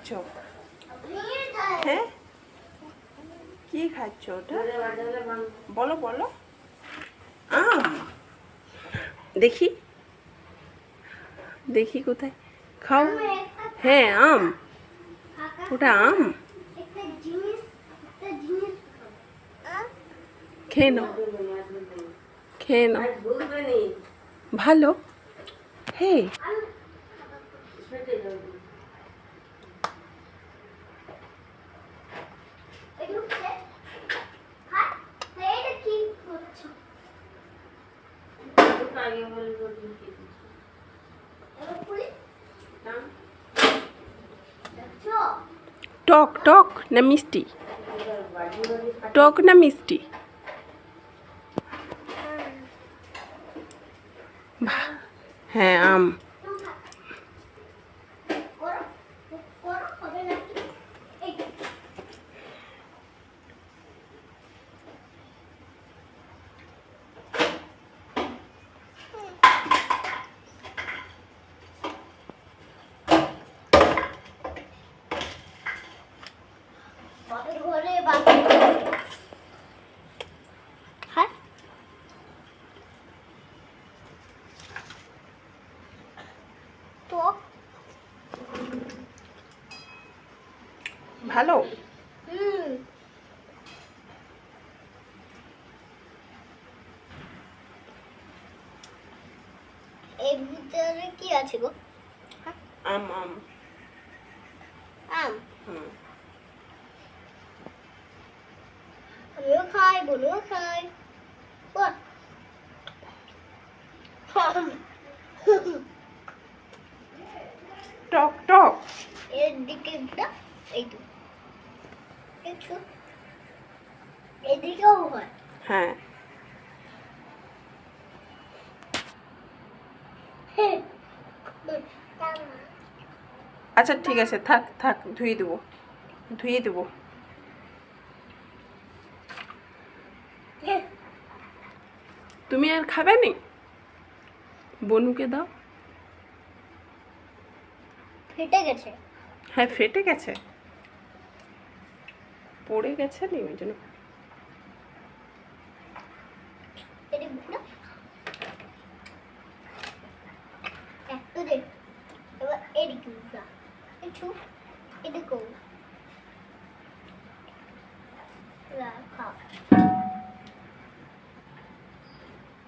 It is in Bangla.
খাচ্ছ? হ্যাঁ, কি খাচ্ছ ওটা? বলো বলো। আম? দেখি দেখি কোথায় খাও। হ্যাঁ, আম। ওটা আম। খেয়ে নাও, খেয়ে নাও, ভালো। হে, টক টক না মিষ্টি? টক না মিষ্টি? হ্যাঁ, আম। ভালো। এর ভিতরে কি আছে গো? আম আম আম। হুম। আমিও খাই, বোনও খাই। টক টক। এর দিকে এই তো কিছু এদিকেও হয়। হ্যাঁ, আচ্ছা ঠিক আছে, থাক থাক, ধুয়ে দেবো, ধুয়ে দেবো। তুমি আর খাবে নি? বনুকে দাও। ফেটে গেছে। হ্যাঁ, ফেটে গেছে, পড়ে গেছে নি ওই জন্য। একটু দেখ, এবার এদিকে কিছু